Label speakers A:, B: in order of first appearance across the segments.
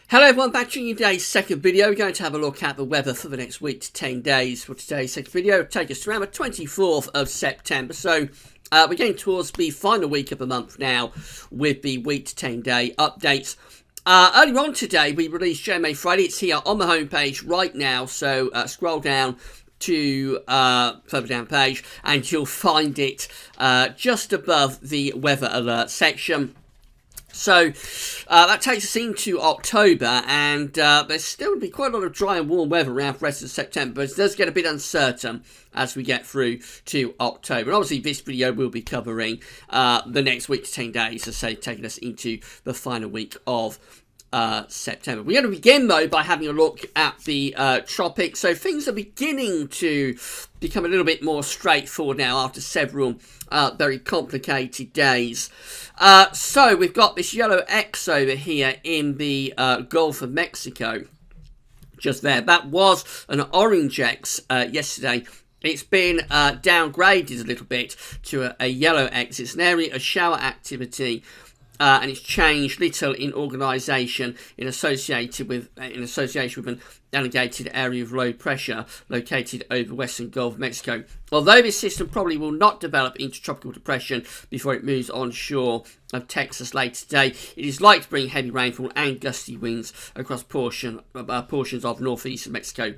A: Hello everyone, back to today's second video. We're going to have a look at the weather for the next week to 10 days. For today's second video, it'll take us to around the 24th of September. So we're getting towards the final week of the month now with the week to 10 day updates. Earlier on today, we released JMA Friday. It's here on the homepage right now. So scroll down to further down page and you'll find it just above the weather alert section. So that takes us into October, and there's still going to be quite a lot of dry and warm weather around the rest of September, but it does get a bit uncertain as we get through to October. And obviously this video will be covering the next week to 10 days, as I say, taking us into the final week of September. We're going to begin though by having a look at the tropics. So things are beginning to become a little bit more straightforward now after several very complicated days. So we've got this yellow X over here in the Gulf of Mexico. Just there. That was an orange X yesterday. It's been downgraded a little bit to a yellow X. It's an area of shower activity. And it's changed little in organisation in association with an elongated area of low pressure located over western Gulf of Mexico. Although this system probably will not develop into tropical depression before it moves onshore of Texas later today, it is likely to bring heavy rainfall and gusty winds across portions of northeastern Mexico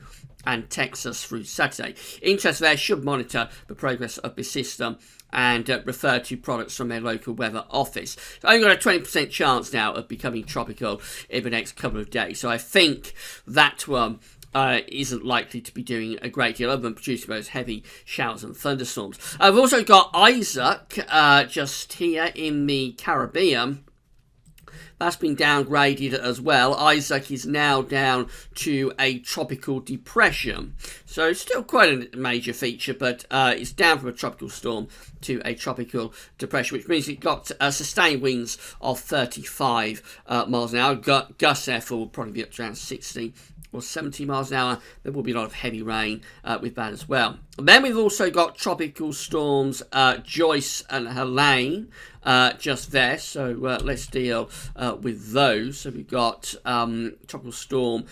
A: and Texas through Saturday. Interest there should monitor the progress of this system and refer to products from their local weather office. So I've got a 20% chance now of becoming tropical in the next couple of days. So I think that one isn't likely to be doing a great deal other than producing those heavy showers and thunderstorms. I've also got Isaac just here in the Caribbean. That's been downgraded as well. Isaac is now down to a tropical depression. So it's still quite a major feature, but it's down from a tropical storm to a tropical depression, which means it got sustained winds of 35 miles an hour. Gusts, therefore, will probably be up to around 60 or 70 miles an hour. There will be a lot of heavy rain with that as well. And then we've also got tropical storms Joyce and Helene just there. So let's deal with those. So we've got tropical storm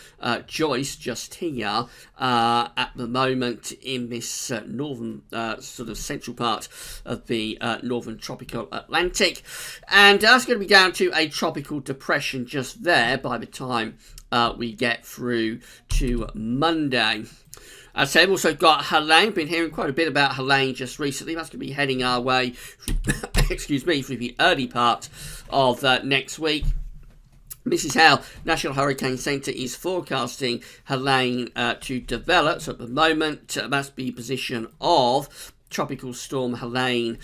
A: Joyce just here at the moment in this northern sort of central part of the northern tropical Atlantic. And that's going to be down to a tropical depression just there by the time we get through to Monday. As I said, we've also got Helene. Been hearing quite a bit about Helene just recently. That's going to be heading our way, excuse me, through the early part of next week. This is how National Hurricane Center is forecasting Helene to develop. So at the moment, that's the position of Tropical Storm Helene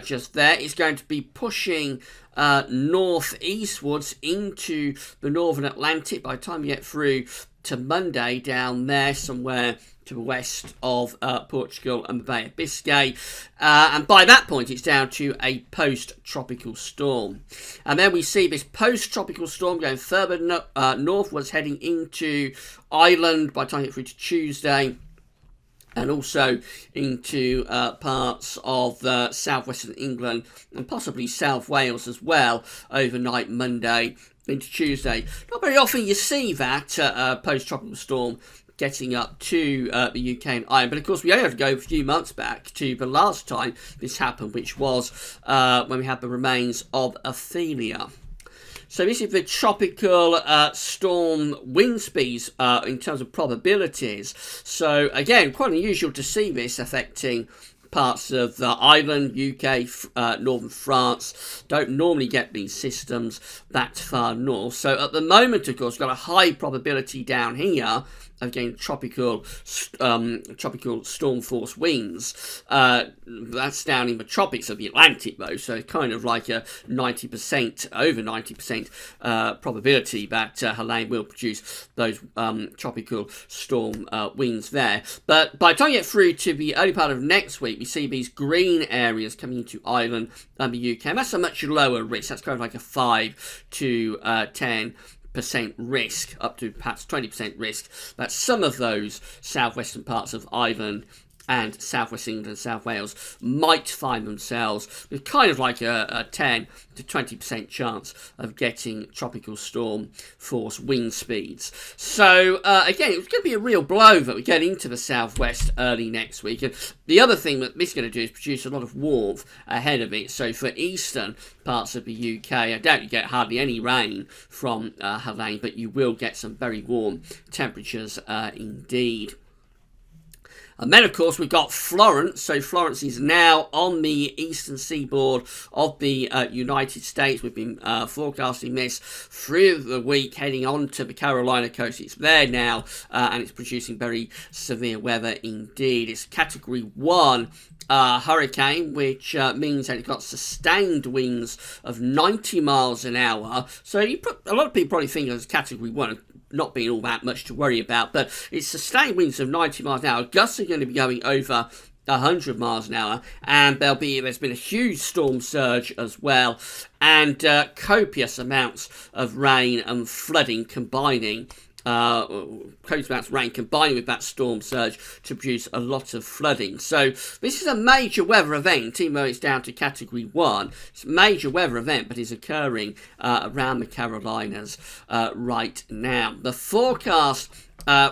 A: just there. It's going to be pushing northeastwards into the northern Atlantic by the time you get through to Monday down there somewhere to the west of Portugal and the Bay of Biscay. And by that point, it's down to a post-tropical storm. And then we see this post-tropical storm going further northwards, heading into Ireland by the time you get through to Tuesday. And also into parts of southwestern England and possibly South Wales as well overnight Monday into Tuesday. Not very often you see that post-tropical storm getting up to the UK and Ireland. But of course, we only have to go a few months back to the last time this happened, which was when we had the remains of Ophelia. So this is the tropical storm wind speeds in terms of probabilities. So again, quite unusual to see this affecting parts of Ireland, UK, northern France. Don't normally get these systems that far north. So at the moment, of course, we've got a high probability down here again, tropical storm force winds. That's down in the tropics of the Atlantic, though, so kind of like a 90%, over 90% probability that Helene will produce those tropical storm winds there. But by the time you get through to the early part of next week, we see these green areas coming into Ireland and the UK, and that's a much lower risk. That's kind of like a 5 to 10% risk, up to perhaps 20% risk, that some of those southwestern parts of Ireland and southwest England and South Wales might find themselves with kind of like a 10 to 20% chance of getting tropical storm force wind speeds. So again, it's going to be a real blow that we get into the southwest early next week. And the other thing that this is going to do is produce a lot of warmth ahead of it. So for eastern parts of the UK, I doubt you get hardly any rain from Helene, but you will get some very warm temperatures indeed. And then, of course, we've got Florence. So Florence is now on the eastern seaboard of the United States. We've been forecasting this through the week, heading on to the Carolina coast. It's there now, and it's producing very severe weather indeed. It's Category 1 hurricane, which means that it's got sustained winds of 90 miles an hour. So a lot of people probably think it's Category 1. Not being all that much to worry about, but it's sustained winds of 90 miles an hour. Gusts are going to be going over 100 miles an hour, and there's been a huge storm surge as well, and copious amounts of rain and flooding combining. Copious amounts of rain combining with that storm surge to produce a lot of flooding. So this is a major weather event, even though it's down to Category 1. It's a major weather event, but it's occurring around the Carolinas right now. The forecast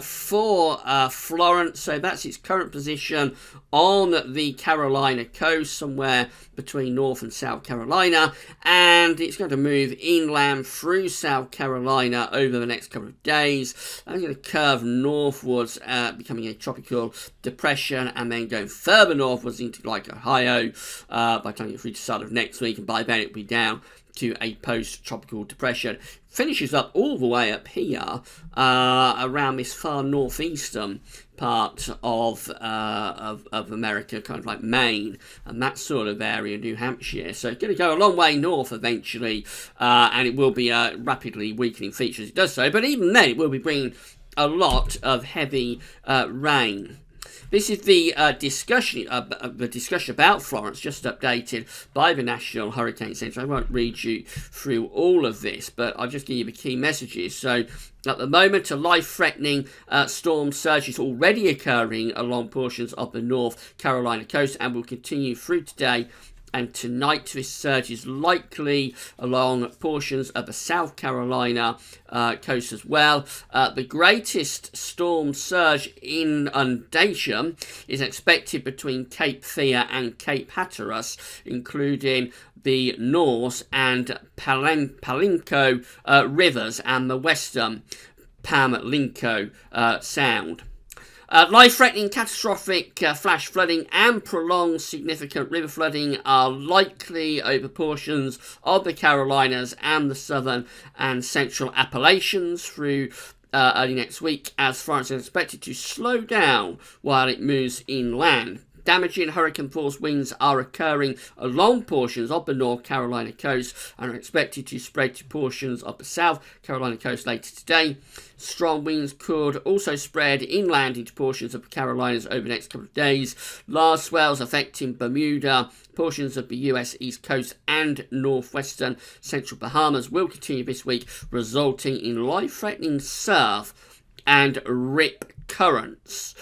A: for Florence, so that's its current position on the Carolina coast, somewhere between North and South Carolina, and it's going to move inland through South Carolina over the next couple of days, and it's going to curve northwards, becoming a tropical depression, and then going further northwards into like Ohio by the time you get through to the start of next week, and by then it'll be down to a post-tropical depression. Finishes up all the way up here around this far northeastern part of America, kind of like Maine and that sort of area, New Hampshire. So it's going to go a long way north eventually, and it will be a rapidly weakening feature as it does so. But even then, it will be bringing a lot of heavy rain. This is the discussion about Florence, just updated by the National Hurricane Centre. I won't read you through all of this, but I'll just give you the key messages. So, at the moment, a life-threatening storm surge is already occurring along portions of the North Carolina coast and will continue through today and tonight. This surge is likely along portions of the South Carolina coast as well. The greatest storm surge inundation is expected between Cape Fear and Cape Hatteras, including the Norse and Palinco rivers and the western Pamlico Sound. Life-threatening, catastrophic flash flooding and prolonged significant river flooding are likely over portions of the Carolinas and the southern and central Appalachians through early next week, as Florence is expected to slow down while it moves inland. Damaging hurricane force winds are occurring along portions of the North Carolina coast and are expected to spread to portions of the South Carolina coast later today. Strong winds could also spread inland into portions of the Carolinas over the next couple of days. Large swells affecting Bermuda, portions of the US East Coast and northwestern central Bahamas will continue this week, resulting in life-threatening surf and rip currents.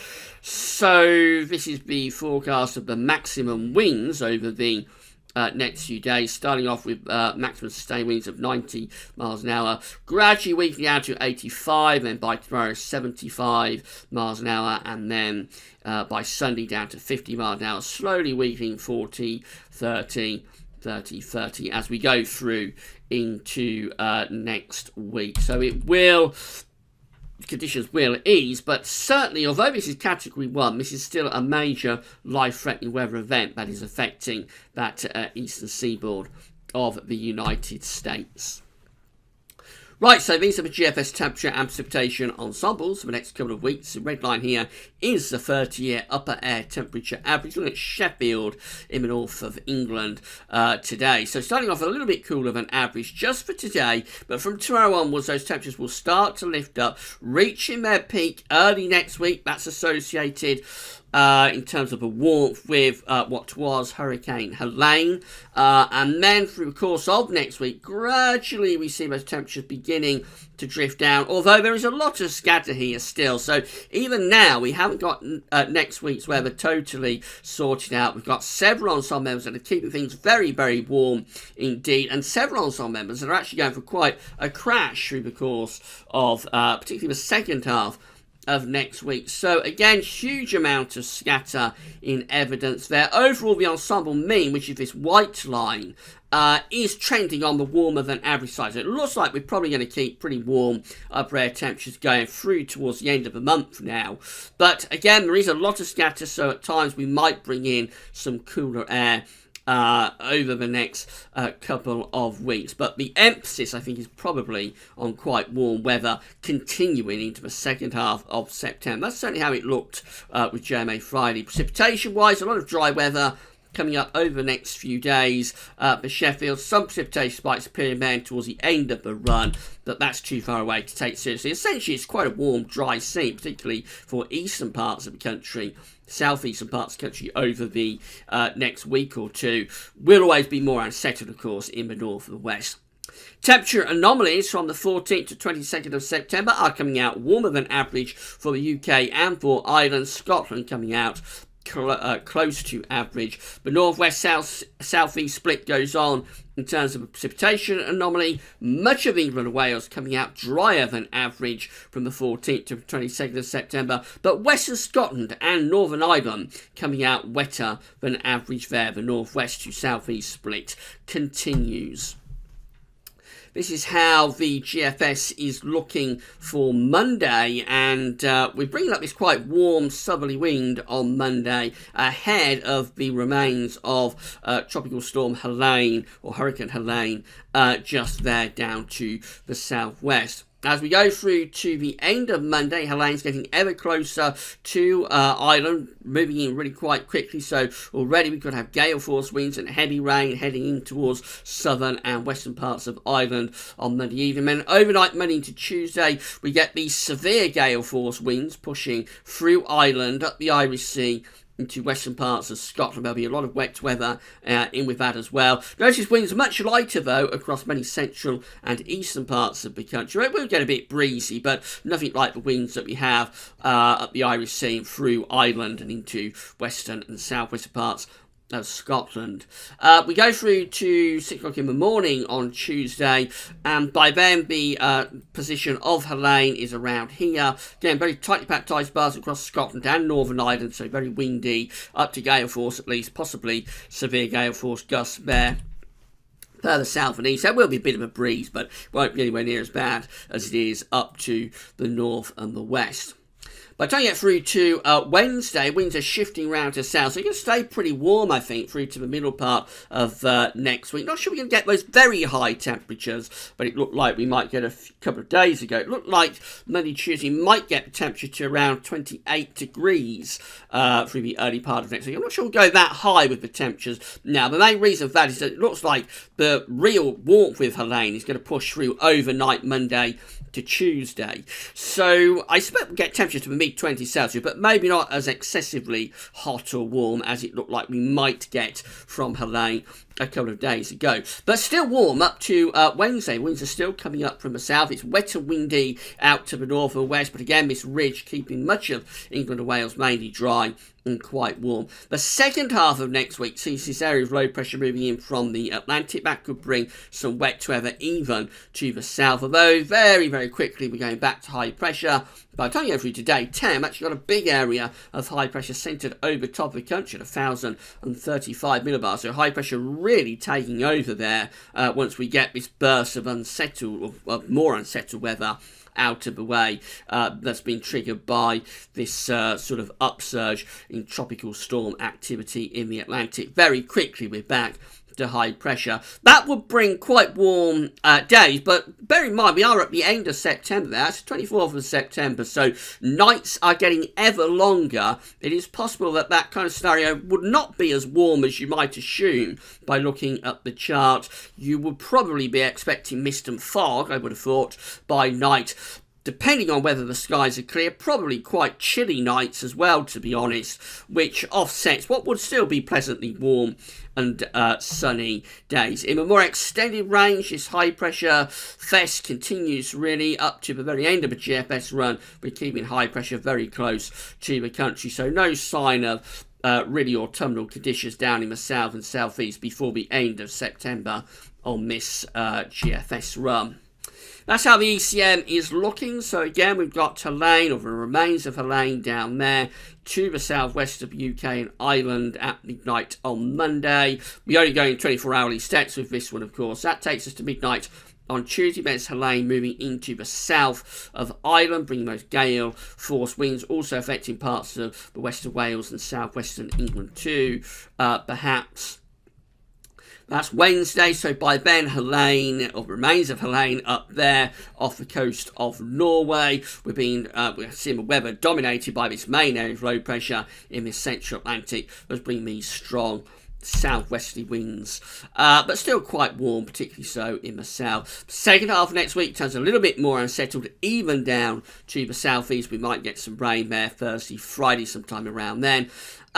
A: So this is the forecast of the maximum winds over the next few days, starting off with maximum sustained winds of 90 miles an hour, gradually weakening out to 85, then by tomorrow 75 miles an hour, and then by Sunday down to 50 miles an hour, slowly weakening 40, 30, 30, 30 as we go through into next week. So conditions will ease, but certainly, although this is Category 1, this is still a major life-threatening weather event that is affecting that eastern seaboard of the United States. Right, so these are the GFS temperature and precipitation ensembles for the next couple of weeks. The red line here is the 30-year upper air temperature average. Looking at Sheffield in the north of England today. So starting off a little bit cooler than average just for today, but from tomorrow onwards, those temperatures will start to lift up, reaching their peak early next week. That's associated in terms of the warmth with what was Hurricane Helene. And then through the course of next week, gradually we see those temperatures beginning to drift down, although there is a lot of scatter here still. So even now, we haven't got next week's weather totally sorted out. We've got several ensemble members that are keeping things very, very warm indeed, and several ensemble members that are actually going for quite a crash through the course of particularly the second half of next week. So again, huge amount of scatter in evidence there. Overall, the ensemble mean, which is this white line, is trending on the warmer than average side. So it looks like we're probably going to keep pretty warm upper air temperatures going through towards the end of the month now. But again, there is a lot of scatter, so at times we might bring in some cooler air over the next couple of weeks. But the emphasis, I think, is probably on quite warm weather continuing into the second half of September. That's certainly how it looked with JMA Friday. Precipitation-wise, a lot of dry weather coming up over the next few days for Sheffield. Some precipitation spikes appearing then towards the end of the run, but that's too far away to take seriously. Essentially, it's quite a warm, dry scene, particularly for eastern parts of the country. Southeastern parts of the country over the next week or two will always be more unsettled, of course, in the north and the west. Temperature anomalies from the 14th to 22nd of September are coming out warmer than average for the UK and for Ireland. Scotland coming out close to average. The northwest southeast split goes on in terms of a precipitation anomaly. Much of England and Wales coming out drier than average from the 14th to 22nd of September, but western Scotland and Northern Ireland coming out wetter than average there. The northwest to southeast split continues. This is how the GFS is looking for Monday, and we're bringing up this quite warm southerly wind on Monday ahead of the remains of Tropical Storm Helene, or Hurricane Helene, just there down to the southwest. As we go through to the end of Monday, Helene's getting ever closer to Ireland, moving in really quite quickly. So already we could have gale force winds and heavy rain heading in towards southern and western parts of Ireland on Monday evening. And overnight Monday into Tuesday, we get these severe gale force winds pushing through Ireland, up the Irish Sea, into western parts of Scotland. There'll be a lot of wet weather in with that as well. Notice winds are much lighter, though, across many central and eastern parts of the country. It will get a bit breezy, but nothing like the winds that we have up the Irish Sea and through Ireland and into western and southwestern parts of Scotland. We go through to 6 o'clock in the morning on Tuesday, and by then the position of Helene is around here. Again, very tightly packed ice bars across Scotland and Northern Ireland, so very windy, up to gale force at least, possibly severe gale force gusts there. Further south and east, there will be a bit of a breeze, but won't be anywhere near as bad as it is up to the north and the west. By the time you get through to Wednesday, winds are shifting round to south, so you're going to stay pretty warm, I think, through to the middle part of next week. Not sure we're going to get those very high temperatures, but it looked like we might get a couple of days ago. It looked like Monday, Tuesday might get the temperature to around 28 degrees through the early part of next week. I'm not sure we'll go that high with the temperatures now. The main reason for that is that it looks like the real warmth with Helene is going to push through overnight Monday to Tuesday. So I expect we'll get temperatures to the mid-20s Celsius, but maybe not as excessively hot or warm as it looked like we might get from Helene a couple of days ago. But still warm up to Wednesday. Winds are still coming up from the south. It's wet and windy out to the north and west, but again, this ridge keeping much of England and Wales mainly dry and quite warm. The second half of next week sees this area of low pressure moving in from the Atlantic. That could bring some wet weather even to the south, although very, very quickly we're going back to high pressure. By the time you go through today, 10, I've actually got a big area of high pressure centred over top of the country at 1,035 millibars. So high pressure really taking over there once we get this burst of unsettled, or more unsettled weather out of the way that's been triggered by this sort of upsurge in tropical storm activity in the Atlantic. Very quickly we're back to high pressure. That would bring quite warm days, but bear in mind we are at the end of September there. It's 24th of September, so nights are getting ever longer. It is possible that that kind of scenario would not be as warm as you might assume by looking at the chart. You would probably be expecting mist and fog, I would have thought, by night. depending on whether the skies are clear, probably quite chilly nights as well, to be honest, which offsets what would still be pleasantly warm and sunny days. In a more extended range, this high pressure fest continues really up to the very end of a GFS run. We're keeping high pressure very close to the country, so no sign of really autumnal conditions down in the south and southeast before the end of September on this GFS run. That's how the ECM is looking. So again, we've got Helene, or the remains of Helene, down there to the southwest of the UK and Ireland at midnight on Monday. We're only going 24-hourly steps with this one, of course. That takes us to midnight on Tuesday. There's Helene moving into the south of Ireland, bringing those gale force winds, also affecting parts of the west of Wales and southwestern England too, perhaps. That's Wednesday, so by then Helene, or remains of Helene, up there off the coast of Norway. We're seeing the weather dominated by this main area of low pressure in the central Atlantic, that's bringing these strong southwesterly winds, but still quite warm, particularly so in the south. Second half of next week turns a little bit more unsettled, even down to the southeast. We might get some rain there Thursday, Friday, sometime around then.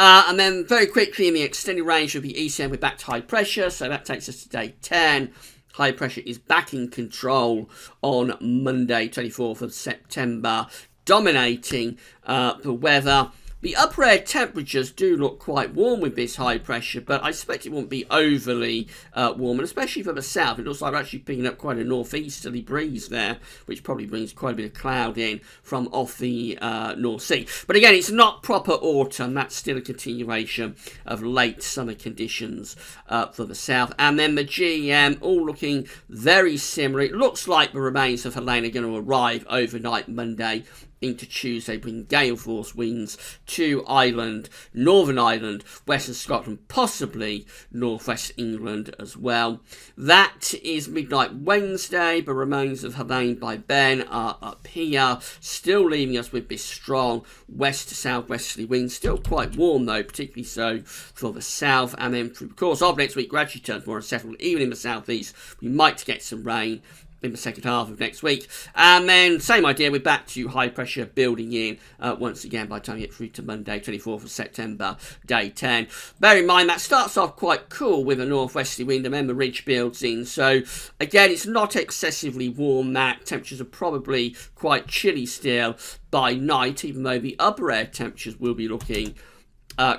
A: And then very quickly in the extended range of the ECM, we're back to high pressure, so that takes us to day 10. High pressure is back in control on Monday, 24th of September, dominating the weather. The upper air temperatures do look quite warm with this high pressure, but I expect it won't be overly warm, and especially for the south. It looks like we're actually picking up quite a northeasterly breeze there, which probably brings quite a bit of cloud in from off the North Sea. But again, it's not proper autumn. That's still a continuation of late summer conditions for the south. And then the GEM, all looking very similar. It looks like the remains of Helene are going to arrive overnight Monday into Tuesday, bringing gale force winds to Ireland, Northern Ireland, Western Scotland, possibly Northwest England as well. That is midnight Wednesday. The remains of Helene by then are up here, still leaving us with this strong west to southwesterly wind. Still quite warm though, particularly so for the south. And then through the course of next week, gradually turns more unsettled, even in the southeast. We might get some rain in the second half of next week. And then same idea, we're back to high pressure building in once again by the time you get through to Monday, 24th of September, day 10. Bear in mind that starts off quite cool with a northwesterly wind, and then the ridge builds in. So again, it's not excessively warm. That temperatures are probably quite chilly still by night, even though the upper air temperatures will be looking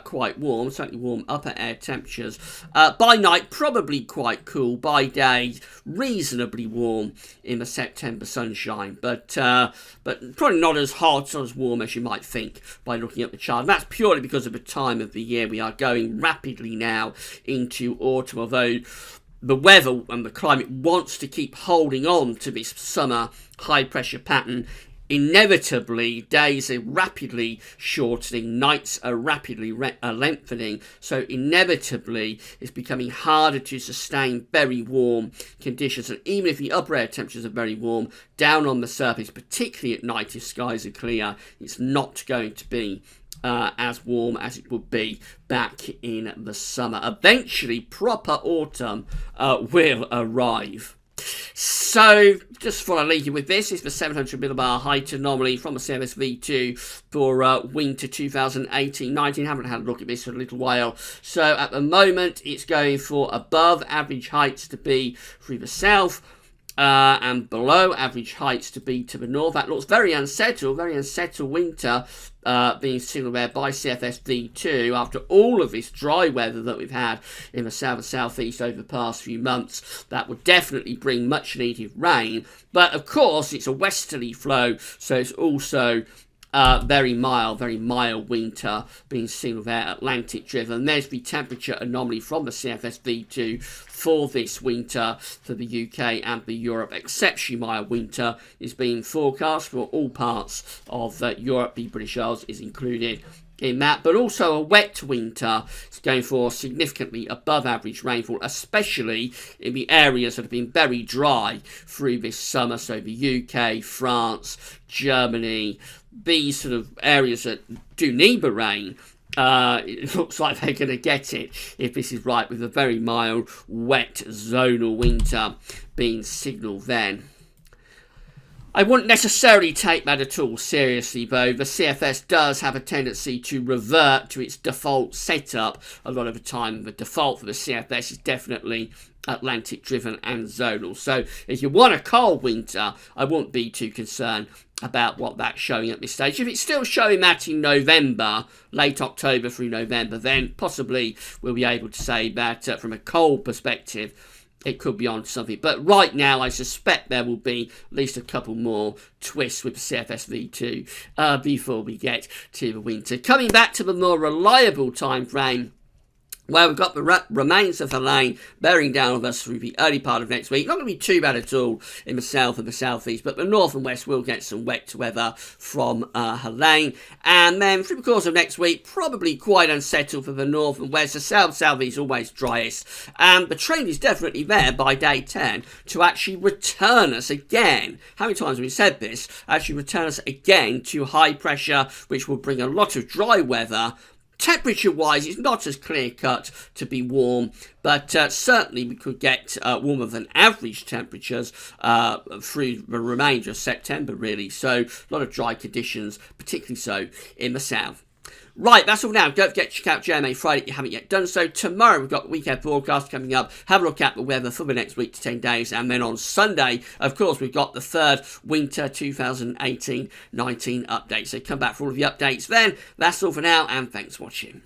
A: quite warm, certainly warm upper air temperatures. By night, probably quite cool. By day, reasonably warm in the September sunshine, but probably not as hot or as warm as you might think by looking at the chart. And that's purely because of the time of the year. We are going rapidly now into autumn, although the weather and the climate wants to keep holding on to this summer high pressure pattern. Inevitably, days are rapidly shortening, nights are rapidly lengthening, so inevitably it's becoming harder to sustain very warm conditions. And even if the upper air temperatures are very warm, down on the surface, particularly at night if skies are clear, it's not going to be as warm as it would be back in the summer. Eventually, proper autumn will arrive. So, just before I leave you with this, is the 700 millibar height anomaly from the CMS V2 for winter 2018-19. Haven't had a look at this for a little while. So, at the moment, it's going for above average heights to be through the south, and below average heights to be to the north. That looks very unsettled winter being signalled there by CFS V2 after all of this dry weather that we've had in the south and southeast over the past few months. That would definitely bring much needed rain, but of course it's a westerly flow, so it's also very mild winter being signalled there, Atlantic driven. There's the temperature anomaly from the CFS V2 for this winter for the UK and the Europe. Exceptionally mild winter is being forecast for all parts of Europe. The British Isles is included in that, but also a wet winter. It's going for significantly above average rainfall, especially in the areas that have been very dry through this summer. So the UK, France, Germany, these sort of areas that do need the rain. It looks like they're going to get it if this is right, with a very mild, wet, zonal winter being signalled then. I wouldn't necessarily take that at all seriously, though. The CFS does have a tendency to revert to its default setup a lot of the time. The default for the CFS is definitely Atlantic driven and zonal. So if you want a cold winter, I wouldn't be too concerned about what that's showing at this stage. If it's still showing that in November, late October through November, then possibly we'll be able to say that from a cold perspective, it could be on something. But right now, I suspect there will be at least a couple more twists with the CFS V2 before we get to the winter. Coming back to the more reliable time frame, well, we've got the remains of Helene bearing down on us through the early part of next week. Not going to be too bad at all in the south and the southeast, but the north and west will get some wet weather from Helene. And then through the course of next week, probably quite unsettled for the north and west. The southeast always driest. And the trend is definitely there by day 10 to actually return us again. How many times have we said this? Actually return us again to high pressure, which will bring a lot of dry weather. Temperature-wise, it's not as clear-cut to be warm, but certainly we could get warmer than average temperatures through the remainder of September, really. So a lot of dry conditions, particularly so in the south. Right, that's all now. Don't forget to check out JMA Friday if you haven't yet done so. Tomorrow we've got the weekend broadcast coming up. Have a look at the weather for the next week to 10 days. And then on Sunday, of course, we've got the third winter 2018-19 update. So come back for all of the updates then. That's all for now, and thanks for watching.